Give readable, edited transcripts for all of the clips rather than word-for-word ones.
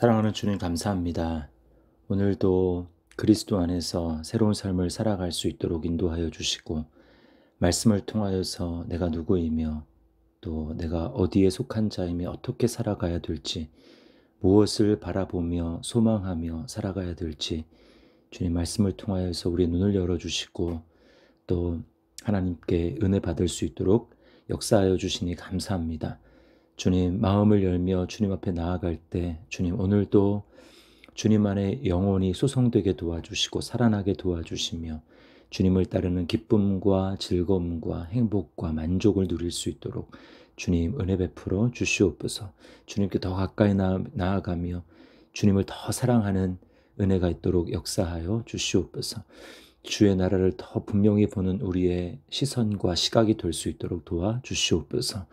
사랑하는 주님 감사합니다. 오늘도 그리스도 안에서 새로운 삶을 살아갈 수 있도록 인도하여 주시고 말씀을 통하여서 내가 누구이며 또 내가 어디에 속한 자이며 어떻게 살아가야 될지 무엇을 바라보며 소망하며 살아가야 될지 주님 말씀을 통하여서 우리의 눈을 열어주시고 또 하나님께 은혜 받을 수 있도록 역사하여 주시니 감사합니다. 주님 마음을 열며 주님 앞에 나아갈 때 주님 오늘도 주님 안에 영혼이 소성되게 도와주시고 살아나게 도와주시며 주님을 따르는 기쁨과 즐거움과 행복과 만족을 누릴 수 있도록 주님 은혜 베풀어 주시옵소서. 주님께 더 가까이 나아가며 주님을 더 사랑하는 은혜가 있도록 역사하여 주시옵소서. 주의 나라를 더 분명히 보는 우리의 시선과 시각이 될 수 있도록 도와주시옵소서.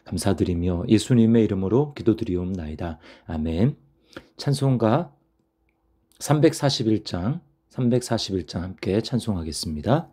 감사드리며 예수님의 이름으로 기도드리옵나이다. 아멘. 찬송가 341장 함께 찬송하겠습니다.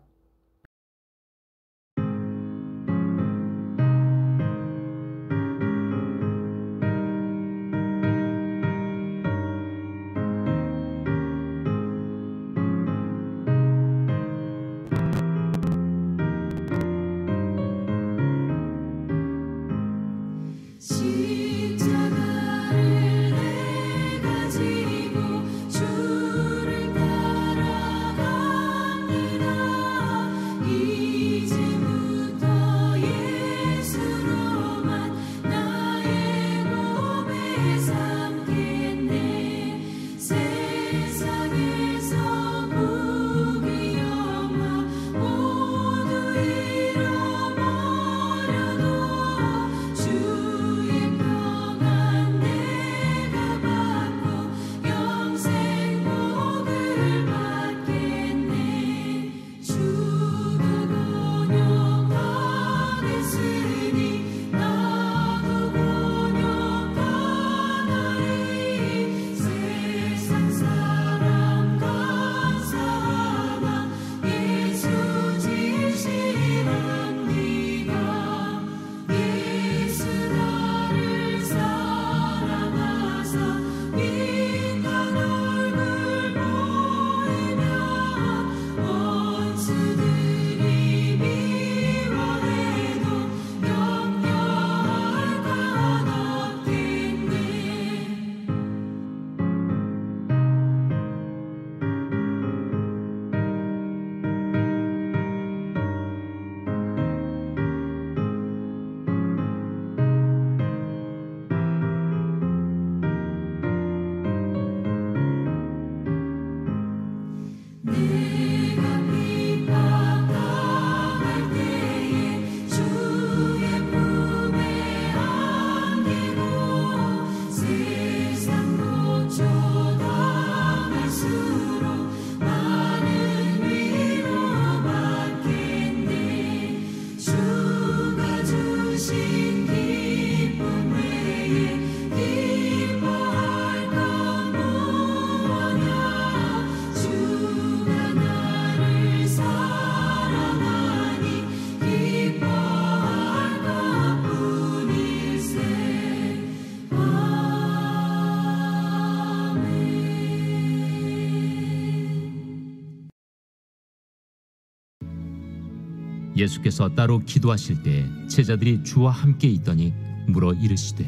예수께서 따로 기도하실 때 제자들이 주와 함께 있더니 물어 이르시되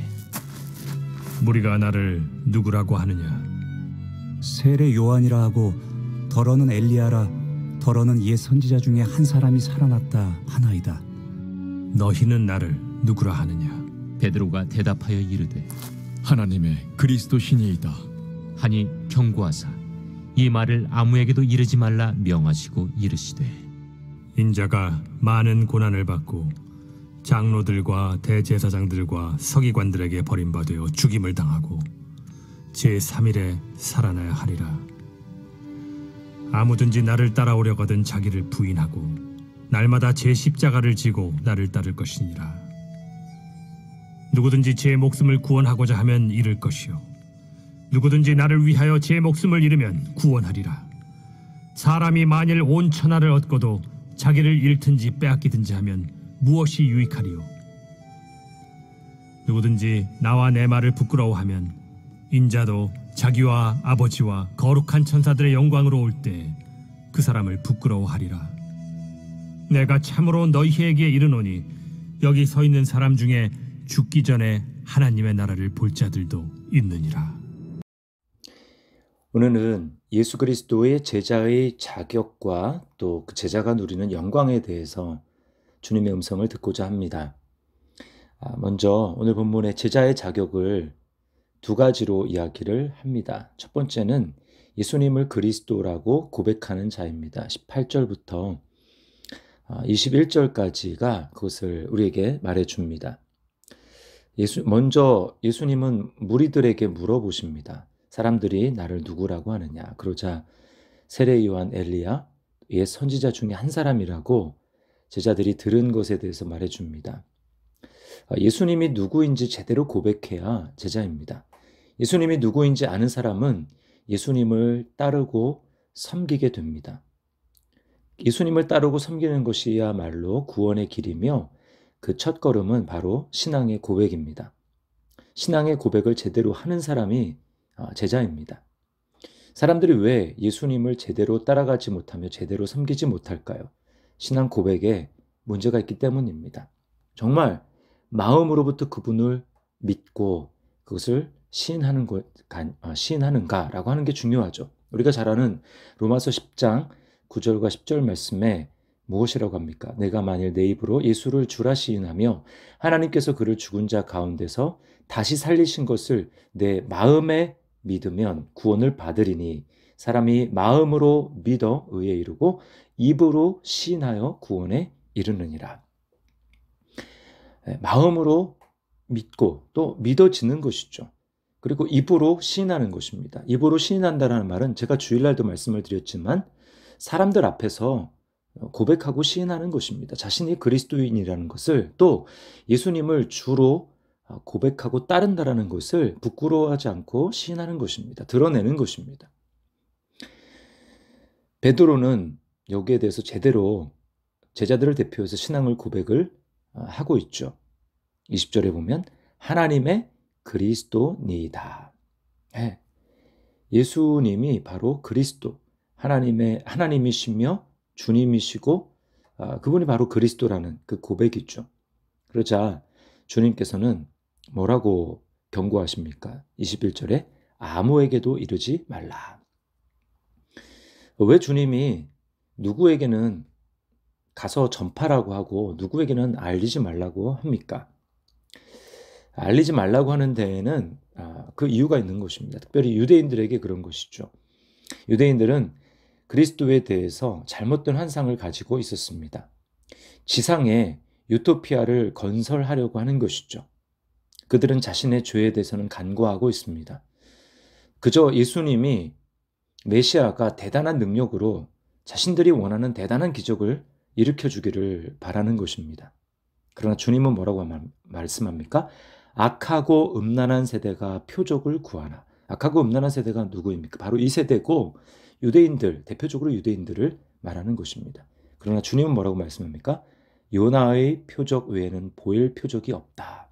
무리가 나를 누구라고 하느냐? 세례 요한이라 하고 더러는 엘리야라 더러는 옛 선지자 중에 한 사람이 살아났다 하나이다. 너희는 나를 누구라 하느냐? 베드로가 대답하여 이르되 하나님의 그리스도시니이다 하니 경고하사 이 말을 아무에게도 이르지 말라 명하시고 이르시되 인자가 많은 고난을 받고 장로들과 대제사장들과 서기관들에게 버림받아 죽임을 당하고 제3일에 살아나야 하리라. 아무든지 나를 따라오려거든 자기를 부인하고 날마다 제 십자가를 지고 나를 따를 것이니라. 누구든지 제 목숨을 구원하고자 하면 잃을 것이요 누구든지 나를 위하여 제 목숨을 잃으면 구원하리라. 사람이 만일 온 천하를 얻고도 자기를 잃든지 빼앗기든지 하면 무엇이 유익하리요? 누구든지 나와 내 말을 부끄러워하면 인자도 자기와 아버지와 거룩한 천사들의 영광으로 올 때 그 사람을 부끄러워하리라. 내가 참으로 너희에게 이르노니 여기 서 있는 사람 중에 죽기 전에 하나님의 나라를 볼 자들도 있느니라. 오늘은 예수 그리스도의 제자의 자격과 또 그 제자가 누리는 영광에 대해서 주님의 음성을 듣고자 합니다. 먼저 오늘 본문의 제자의 자격을 두 가지로 이야기를 합니다. 첫 번째는 예수님을 그리스도라고 고백하는 자입니다. 18절부터 21절까지가 그것을 우리에게 말해줍니다. 먼저 예수님은 무리들에게 물어보십니다. 사람들이 나를 누구라고 하느냐? 그러자 세례 요한 엘리야, 옛 선지자 중에 한 사람이라고 제자들이 들은 것에 대해서 말해줍니다. 예수님이 누구인지 제대로 고백해야 제자입니다. 예수님이 누구인지 아는 사람은 예수님을 따르고 섬기게 됩니다. 예수님을 따르고 섬기는 것이야말로 구원의 길이며 그 첫걸음은 바로 신앙의 고백입니다. 신앙의 고백을 제대로 하는 사람이 제자입니다. 사람들이 왜 예수님을 제대로 따라가지 못하며 제대로 섬기지 못할까요? 신앙 고백에 문제가 있기 때문입니다. 정말 마음으로부터 그분을 믿고 그것을 시인하는가라고 하는 게 중요하죠. 우리가 잘 아는 로마서 10장 9절과 10절 말씀에 무엇이라고 합니까? 내가 만일 내 입으로 예수를 주라 시인하며 하나님께서 그를 죽은 자 가운데서 다시 살리신 것을 내 마음에 믿으면 구원을 받으리니 사람이 마음으로 믿어 의에 이르고 입으로 시인하여 구원에 이르느니라. 마음으로 믿고 또 믿어지는 것이죠. 그리고 입으로 시인하는 것입니다. 입으로 시인한다는 말은 제가 주일날도 말씀을 드렸지만 사람들 앞에서 고백하고 시인하는 것입니다. 자신이 그리스도인이라는 것을 또 예수님을 주로 고백하고 따른다라는 것을 부끄러워하지 않고 시인하는 것입니다. 드러내는 것입니다. 베드로는 여기에 대해서 제대로 제자들을 대표해서 신앙을 고백을 하고 있죠. 20절에 보면 하나님의 그리스도니이다. 예수님이 바로 그리스도, 하나님이시며 주님이시고 그분이 바로 그리스도라는 그 고백이죠. 그러자 주님께서는 뭐라고 경고하십니까? 21절에 아무에게도 이르지 말라. 왜 주님이 누구에게는 가서 전파라고 하고 누구에게는 알리지 말라고 합니까? 알리지 말라고 하는 데에는 그 이유가 있는 것입니다. 특별히 유대인들에게 그런 것이죠. 유대인들은 그리스도에 대해서 잘못된 환상을 가지고 있었습니다. 지상에 유토피아를 건설하려고 하는 것이죠. 그들은 자신의 죄에 대해서는 간과하고 있습니다. 그저 예수님이 메시아가 대단한 능력으로 자신들이 원하는 대단한 기적을 일으켜주기를 바라는 것입니다. 그러나 주님은 뭐라고 말씀합니까? 악하고 음란한 세대가 표적을 구하나. 악하고 음란한 세대가 누구입니까? 바로 이 세대고 유대인들, 대표적으로 유대인들을 말하는 것입니다. 그러나 주님은 뭐라고 말씀합니까? 요나의 표적 외에는 보일 표적이 없다.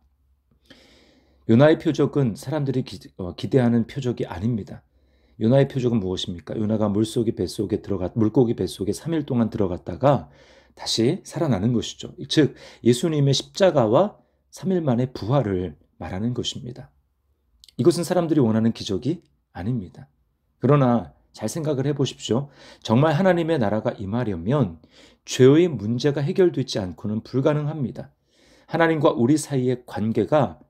요나의 표적은 사람들이 기대하는 표적이 아닙니다. 요나의 표적은 무엇입니까? 요나가 물고기 뱃속에 3일 동안 들어갔다가 다시 살아나는 것이죠. 즉 예수님의 십자가와 3일 만에 부활을 말하는 것입니다. 이것은 사람들이 원하는 기적이 아닙니다. 그러나 잘 생각을 해보십시오. 정말 하나님의 나라가 임하려면 죄의 문제가 해결되지 않고는 불가능합니다. 하나님과 우리 사이의 관계가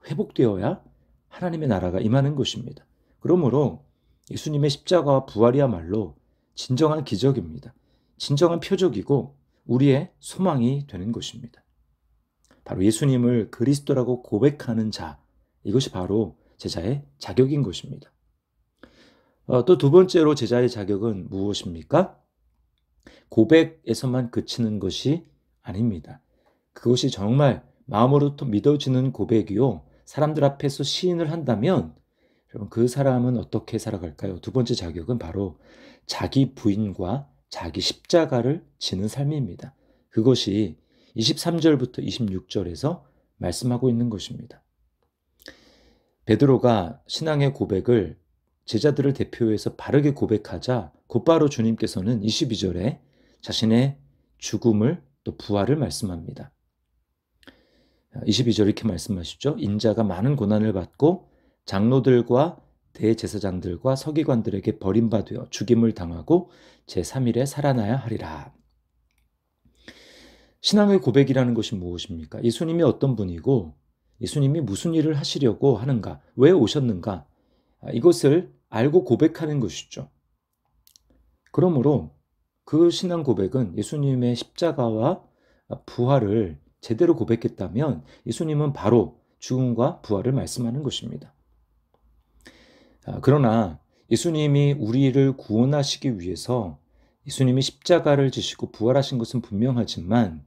회복되어야 하나님의 나라가 임하는 것입니다. 그러므로 예수님의 십자가와 부활이야말로 진정한 기적입니다. 진정한 표적이고 우리의 소망이 되는 것입니다. 바로 예수님을 그리스도라고 고백하는 자, 이것이 바로 제자의 자격인 것입니다. 또 두 번째로 제자의 자격은 무엇입니까? 고백에서만 그치는 것이 아닙니다. 그것이 정말 마음으로부터 믿어지는 고백이요. 사람들 앞에서 시인을 한다면 여러분 그 사람은 어떻게 살아갈까요? 두 번째 자격은 바로 자기 부인과 자기 십자가를 지는 삶입니다. 그것이 23절부터 26절에서 말씀하고 있는 것입니다. 베드로가 신앙의 고백을 제자들을 대표해서 바르게 고백하자 곧바로 주님께서는 22절에 자신의 죽음을 또 부활을 말씀합니다. 22절 이렇게 말씀하시죠. 인자가 많은 고난을 받고 장로들과 대제사장들과 서기관들에게 버림받아 죽임을 당하고 제3일에 살아나야 하리라. 신앙의 고백이라는 것이 무엇입니까? 예수님이 어떤 분이고 예수님이 무슨 일을 하시려고 하는가? 왜 오셨는가? 이것을 알고 고백하는 것이죠. 그러므로 그 신앙 고백은 예수님의 십자가와 부활을 제대로 고백했다면 예수님은 바로 죽음과 부활을 말씀하는 것입니다. 그러나 예수님이 우리를 구원하시기 위해서 예수님이 십자가를 지시고 부활하신 것은 분명하지만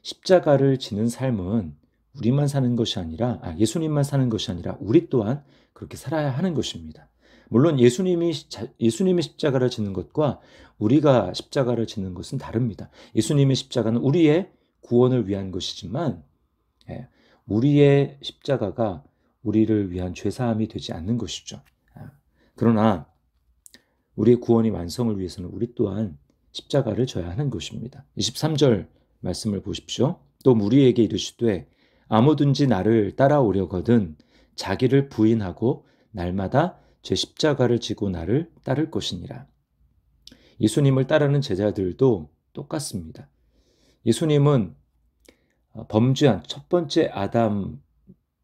십자가를 지는 삶은 우리만 사는 것이 아니라 예수님만 사는 것이 아니라 우리 또한 그렇게 살아야 하는 것입니다. 물론 예수님이 십자가를 지는 것과 우리가 십자가를 지는 것은 다릅니다. 예수님의 십자가는 우리의 구원을 위한 것이지만 우리의 십자가가 우리를 위한 죄사함이 되지 않는 것이죠. 그러나 우리의 구원이 완성을 위해서는 우리 또한 십자가를 져야 하는 것입니다. 23절 말씀을 보십시오. 또 무리에게 이르시되 아무든지 나를 따라오려거든 자기를 부인하고 날마다 제 십자가를 지고 나를 따를 것이니라. 예수님을 따르는 제자들도 똑같습니다. 예수님은 범죄한 첫 번째 아담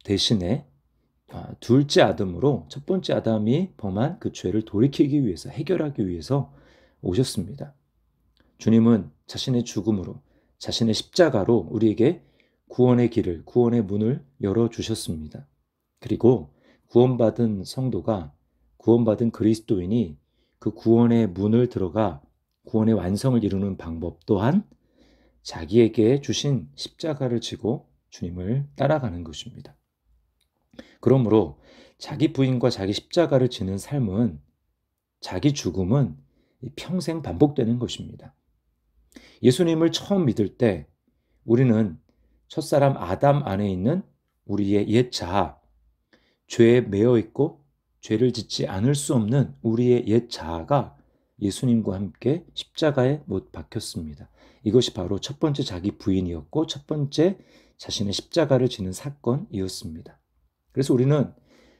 대신에 둘째 아담으로 첫 번째 아담이 범한 그 죄를 돌이키기 위해서 해결하기 위해서 오셨습니다. 주님은 자신의 죽음으로 자신의 십자가로 우리에게 구원의 길을 구원의 문을 열어주셨습니다. 그리고 구원받은 성도가 구원받은 그리스도인이 그 구원의 문을 들어가 구원의 완성을 이루는 방법 또한 자기에게 주신 십자가를 지고 주님을 따라가는 것입니다. 그러므로 자기 부인과 자기 십자가를 지는 삶은 자기 죽음은 평생 반복되는 것입니다. 예수님을 처음 믿을 때 우리는 첫사람 아담 안에 있는 우리의 옛 자아, 죄에 매여 있고 죄를 짓지 않을 수 없는 우리의 옛 자아가 예수님과 함께 십자가에 못 박혔습니다. 이것이 바로 첫 번째 자기 부인이었고 첫 번째 자신의 십자가를 지는 사건이었습니다. 그래서 우리는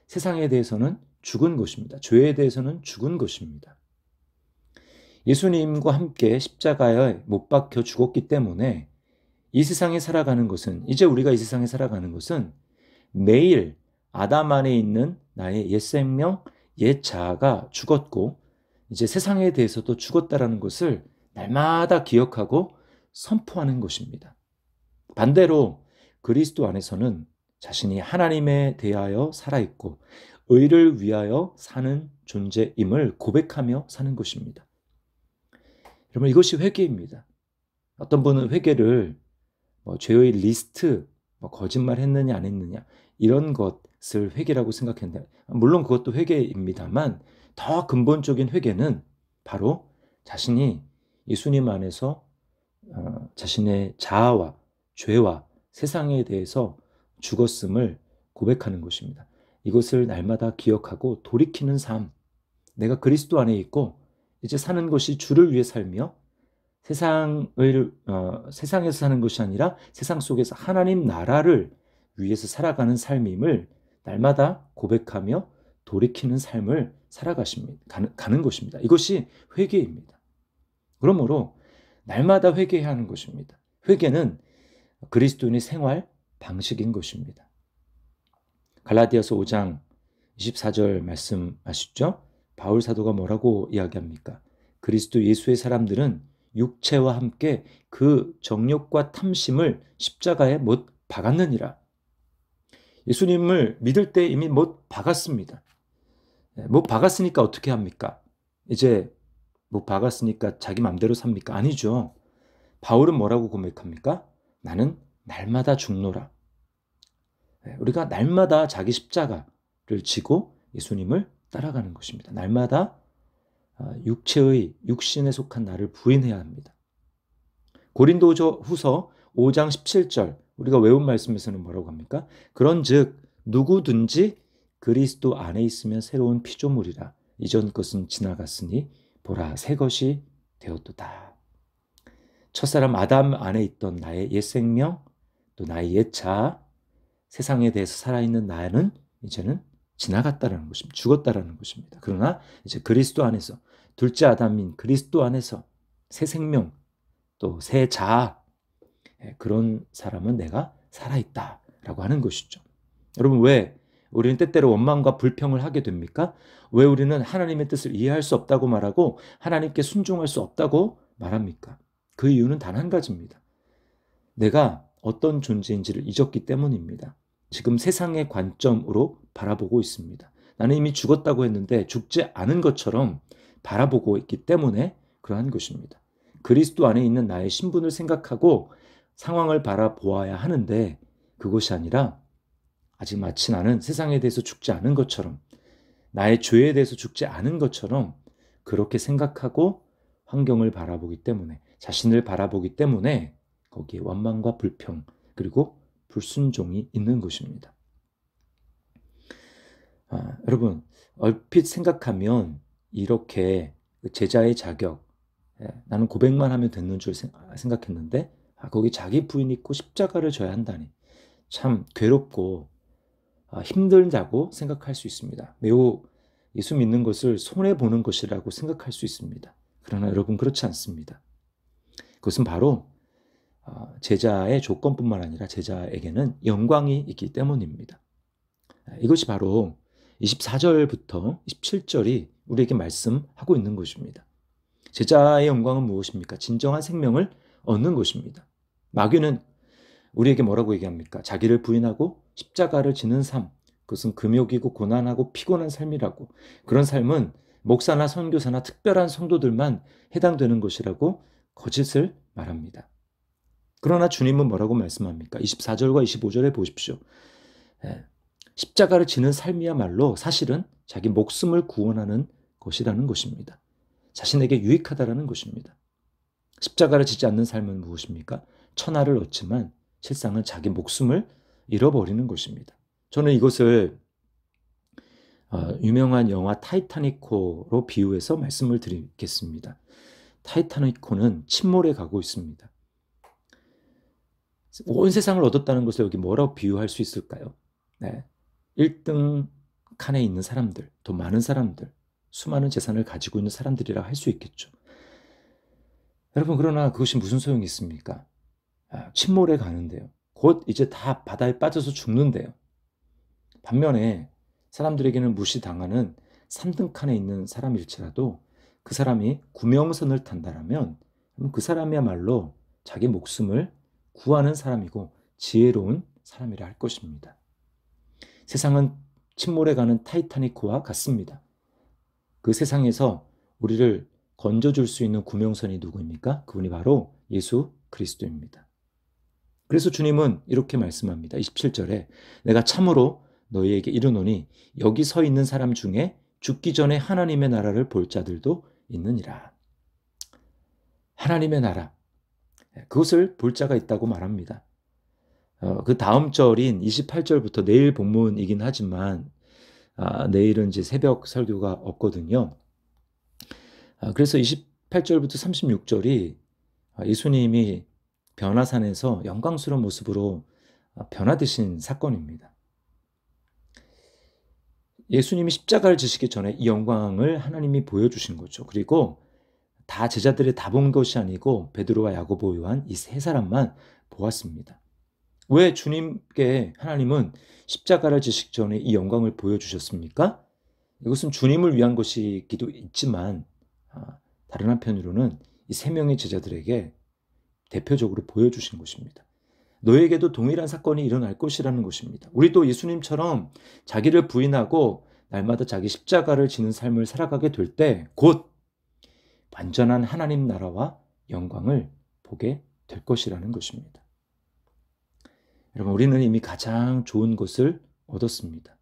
세상에 대해서는 죽은 것입니다. 죄에 대해서는 죽은 것입니다. 예수님과 함께 십자가에 못 박혀 죽었기 때문에 이 세상에 살아가는 것은 이제 우리가 이 세상에 살아가는 것은 매일 아담 안에 있는 나의 옛 생명, 옛 자아가 죽었고 이제 세상에 대해서도 죽었다라는 것을 날마다 기억하고 선포하는 것입니다. 반대로 그리스도 안에서는 자신이 하나님에 대하여 살아있고 의를 위하여 사는 존재임을 고백하며 사는 것입니다. 여러분 이것이 회개입니다. 어떤 분은 회개를 죄의 리스트, 거짓말 했느냐 안 했느냐 이런 것을 회개라고 생각했는데 물론 그것도 회개입니다만 더 근본적인 회개는 바로 자신이 예수님 안에서 자신의 자아와 죄와 세상에 대해서 죽었음을 고백하는 것입니다. 이것을 날마다 기억하고 돌이키는 삶, 내가 그리스도 안에 있고 이제 사는 것이 주를 위해 살며 세상에서 사는 것이 아니라 세상 속에서 하나님 나라를 위해서 살아가는 삶임을 날마다 고백하며 돌이키는 삶을 가는 것입니다. 이것이 회개입니다. 그러므로 날마다 회개해야 하는 것입니다. 회개는 그리스도인의 생활 방식인 것입니다. 갈라디아서 5장 24절 말씀 아시죠? 바울 사도가 뭐라고 이야기합니까? 그리스도 예수의 사람들은 육체와 함께 그 정욕과 탐심을 십자가에 못 박았느니라. 예수님을 믿을 때 이미 못 박았습니다. 못 박았으니까 어떻게 합니까? 이제 못 박았으니까 자기 맘대로 삽니까? 아니죠. 바울은 뭐라고 고백합니까? 나는 날마다 죽노라. 우리가 날마다 자기 십자가를 지고 예수님을 따라가는 것입니다. 날마다 육신에 속한 나를 부인해야 합니다. 고린도후서 5장 17절 우리가 외운 말씀에서는 뭐라고 합니까? 그런즉 누구든지 그리스도 안에 있으면 새로운 피조물이라. 이전 것은 지나갔으니 보라 새 것이 되었도다. 첫사람 아담 안에 있던 나의 옛 생명, 또 나의 옛 자아, 세상에 대해서 살아있는 나는 이제는 지나갔다라는 것입니다. 죽었다라는 것입니다. 그러나 이제 그리스도 안에서, 둘째 아담인 그리스도 안에서 새 생명, 또 새 자아, 그런 사람은 내가 살아있다라고 하는 것이죠. 여러분, 왜 우리는 때때로 원망과 불평을 하게 됩니까? 왜 우리는 하나님의 뜻을 이해할 수 없다고 말하고 하나님께 순종할 수 없다고 말합니까? 그 이유는 단 한 가지입니다. 내가 어떤 존재인지를 잊었기 때문입니다. 지금 세상의 관점으로 바라보고 있습니다. 나는 이미 죽었다고 했는데 죽지 않은 것처럼 바라보고 있기 때문에 그러한 것입니다. 그리스도 안에 있는 나의 신분을 생각하고 상황을 바라보아야 하는데, 그것이 아니라 아직 마치 나는 세상에 대해서 죽지 않은 것처럼, 나의 죄에 대해서 죽지 않은 것처럼 그렇게 생각하고 환경을 바라보기 때문에, 자신을 바라보기 때문에 거기에 원망과 불평, 그리고 불순종이 있는 것입니다. 여러분, 얼핏 생각하면 이렇게 제자의 자격, 나는 고백만 하면 되는 줄 생각했는데 거기 자기 부인 있고 십자가를 져야 한다니 참 괴롭고 힘들다고 생각할 수 있습니다. 매우 예수 믿는 것을 손해보는 것이라고 생각할 수 있습니다. 그러나 여러분, 그렇지 않습니다. 그것은 바로 제자의 조건뿐만 아니라 제자에게는 영광이 있기 때문입니다. 이것이 바로 24절부터 27절이 우리에게 말씀하고 있는 것입니다. 제자의 영광은 무엇입니까? 진정한 생명을 얻는 것입니다. 마귀는 우리에게 뭐라고 얘기합니까? 자기를 부인하고 십자가를 지는 삶, 그것은 금욕이고 고난하고 피곤한 삶이라고, 그런 삶은 목사나 선교사나 특별한 성도들만 해당되는 것이라고 거짓을 말합니다. 그러나 주님은 뭐라고 말씀합니까? 24절과 25절에 보십시오. 십자가를 지는 삶이야말로 사실은 자기 목숨을 구원하는 것이라는 것입니다. 자신에게 유익하다라는 것입니다. 십자가를 지지 않는 삶은 무엇입니까? 천하를 얻지만 실상은 자기 목숨을 잃어버리는 것입니다. 저는 이것을 유명한 영화 타이타닉호로 비유해서 말씀을 드리겠습니다. 타이타닉호는 침몰에 가고 있습니다. 온 세상을 얻었다는 것을 여기 뭐라고 비유할 수 있을까요? 1등 칸에 있는 사람들, 더 많은 사람들, 수많은 재산을 가지고 있는 사람들이라 할 수 있겠죠. 여러분, 그러나 그것이 무슨 소용이 있습니까? 침몰에 가는데요. 곧 이제 다 바다에 빠져서 죽는데요. 반면에 사람들에게는 무시당하는 3등 칸에 있는 사람일지라도 그 사람이 구명선을 탄다라면 그 사람이야말로 자기 목숨을 구하는 사람이고 지혜로운 사람이라 할 것입니다. 세상은 침몰에 가는 타이타닉호와 같습니다. 그 세상에서 우리를 건져줄 수 있는 구명선이 누구입니까? 그분이 바로 예수 그리스도입니다. 그래서 주님은 이렇게 말씀합니다. 27절에 내가 참으로 너희에게 이르노니 여기 서 있는 사람 중에 죽기 전에 하나님의 나라를 볼 자들도 있느니라. 하나님의 나라, 그것을 볼 자가 있다고 말합니다. 그 다음 절인 28절부터 내일 본문이긴 하지만 내일은 이제 새벽 설교가 없거든요. 그래서 28절부터 36절이 예수님이 변화산에서 영광스러운 모습으로 변화되신 사건입니다. 예수님이 십자가를 지시기 전에 이 영광을 하나님이 보여주신 거죠. 그리고 다 제자들이 다 본 것이 아니고 베드로와 야고보, 요한 이 세 사람만 보았습니다. 왜 주님께 하나님은 십자가를 지시기 전에 이 영광을 보여주셨습니까? 이것은 주님을 위한 것이기도 있지만 다른 한편으로는 이 세 명의 제자들에게 대표적으로 보여주신 것입니다. 너에게도 동일한 사건이 일어날 것이라는 것입니다. 우리도 예수님처럼 자기를 부인하고 날마다 자기 십자가를 지는 삶을 살아가게 될 때 곧 완전한 하나님 나라와 영광을 보게 될 것이라는 것입니다. 여러분, 우리는 이미 가장 좋은 것을 얻었습니다.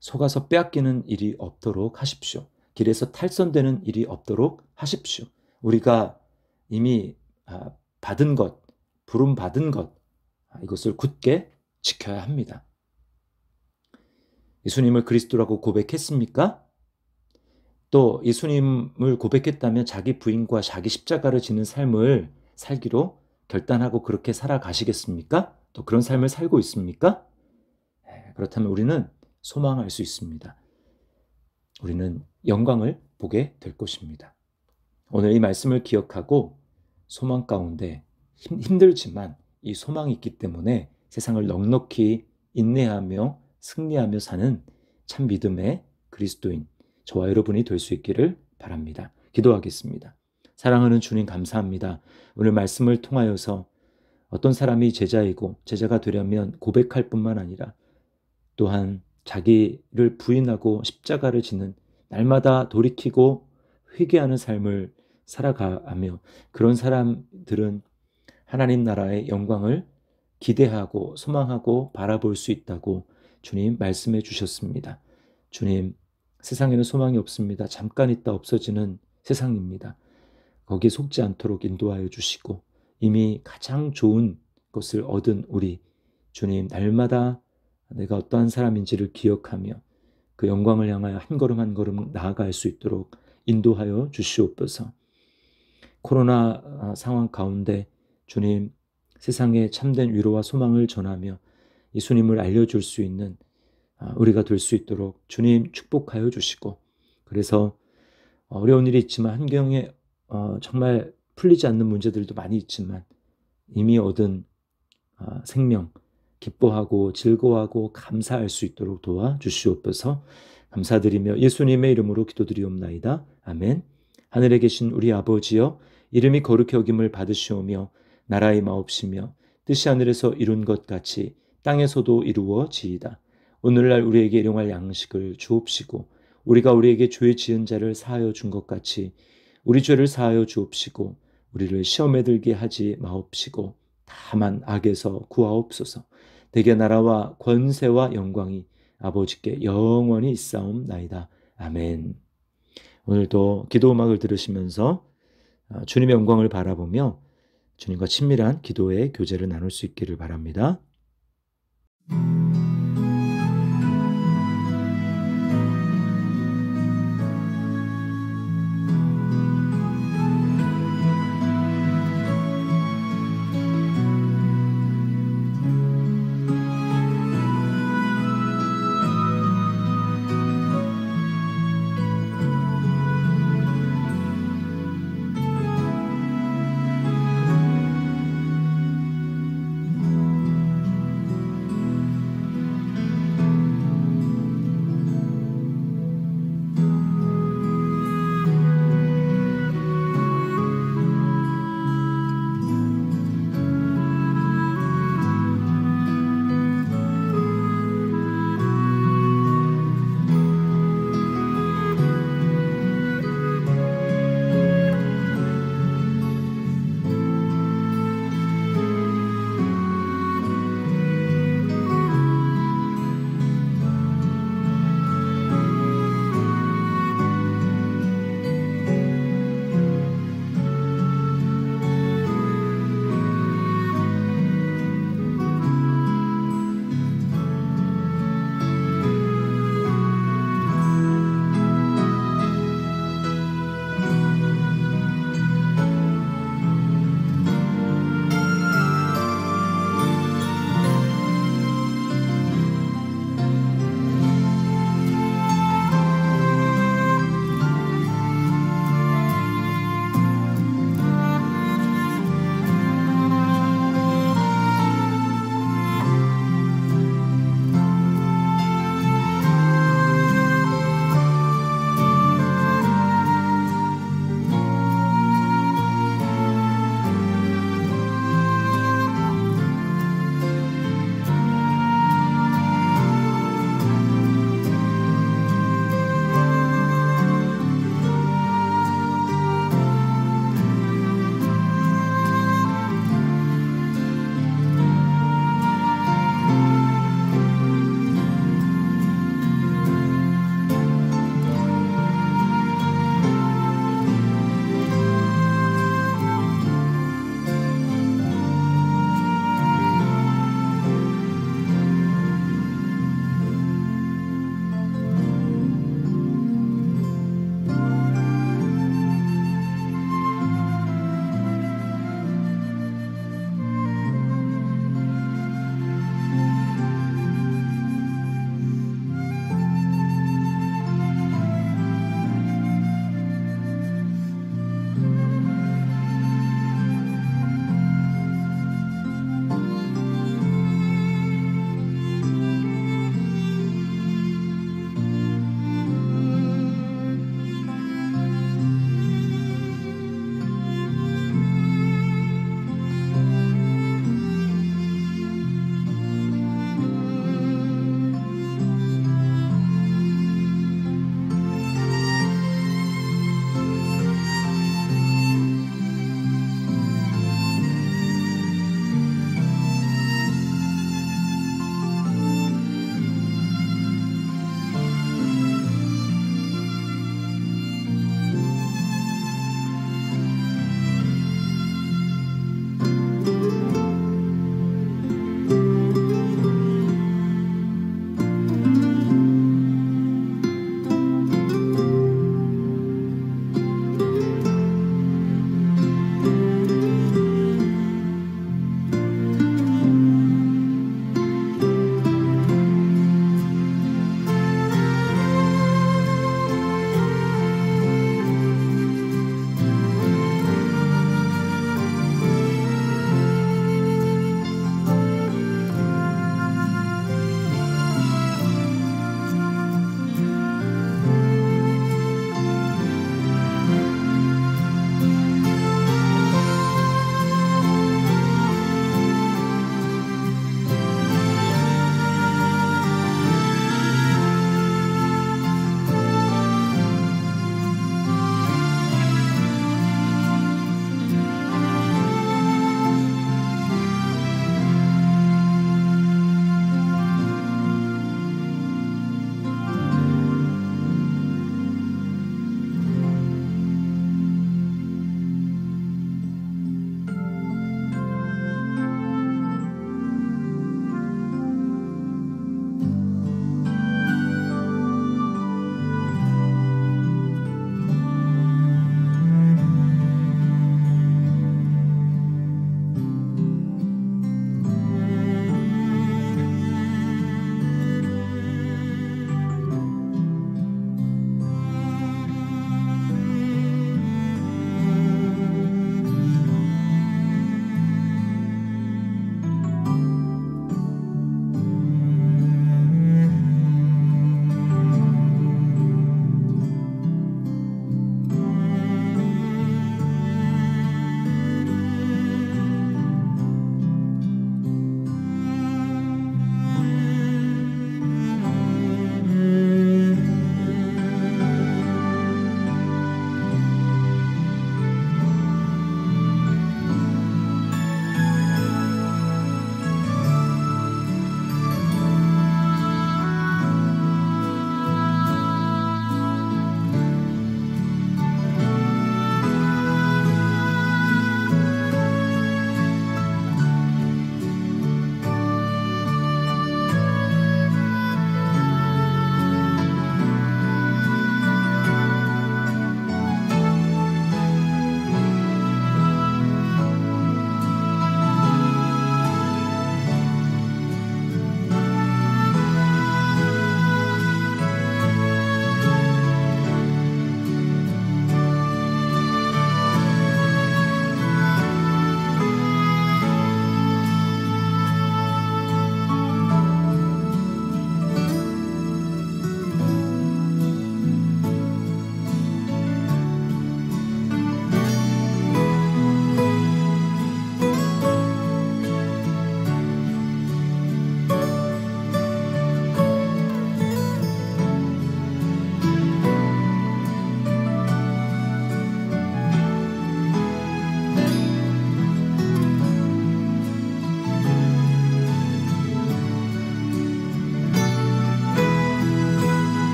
속아서 빼앗기는 일이 없도록 하십시오. 길에서 탈선되는 일이 없도록 하십시오. 우리가 이미 받은 것, 부름 받은 것, 이것을 굳게 지켜야 합니다. 예수님을 그리스도라고 고백했습니까? 또 예수님을 고백했다면 자기 부인과 자기 십자가를 지는 삶을 살기로 결단하고 그렇게 살아가시겠습니까? 또 그런 삶을 살고 있습니까? 그렇다면 우리는 소망할 수 있습니다. 우리는 영광을 보게 될 것입니다. 오늘 이 말씀을 기억하고 소망 가운데 힘들지만 이 소망이 있기 때문에 세상을 넉넉히 인내하며 승리하며 사는 참 믿음의 그리스도인 저와 여러분이 될 수 있기를 바랍니다. 기도하겠습니다. 사랑하는 주님 감사합니다. 오늘 말씀을 통하여서 어떤 사람이 제자이고 제자가 되려면 고백할 뿐만 아니라 또한 자기를 부인하고 십자가를 지는 날마다 돌이키고 회개하는 삶을 살아가며 그런 사람들은 하나님 나라의 영광을 기대하고 소망하고 바라볼 수 있다고 주님 말씀해 주셨습니다. 주님, 세상에는 소망이 없습니다. 잠깐 있다 없어지는 세상입니다. 거기에 속지 않도록 인도하여 주시고 이미 가장 좋은 것을 얻은 우리 주님, 날마다 내가 어떠한 사람인지를 기억하며 그 영광을 향하여 한 걸음 한 걸음 나아갈 수 있도록 인도하여 주시옵소서. 코로나 상황 가운데 주님, 세상에 참된 위로와 소망을 전하며 예수님을 알려줄 수 있는 우리가 될 수 있도록 주님 축복하여 주시고, 그래서 어려운 일이 있지만 환경에 정말 풀리지 않는 문제들도 많이 있지만 이미 얻은 생명 기뻐하고 즐거워하고 감사할 수 있도록 도와주시옵소서. 감사드리며 예수님의 이름으로 기도드리옵나이다. 아멘. 하늘에 계신 우리 아버지여, 이름이 거룩히 여김을 받으시오며 나라의 마옵시며 뜻이 하늘에서 이룬 것 같이 땅에서도 이루어지이다. 오늘날 우리에게 일용할 양식을 주옵시고 우리가 우리에게 죄 지은 자를 사하여 준 것 같이 우리 죄를 사하여 주옵시고 우리를 시험에 들게 하지 마옵시고 다만 악에서 구하옵소서. 대개 나라와 권세와 영광이 아버지께 영원히 있사옵나이다. 아멘. 오늘도 기도 음악을 들으시면서 주님의 영광을 바라보며 주님과 친밀한 기도의 교제를 나눌 수 있기를 바랍니다.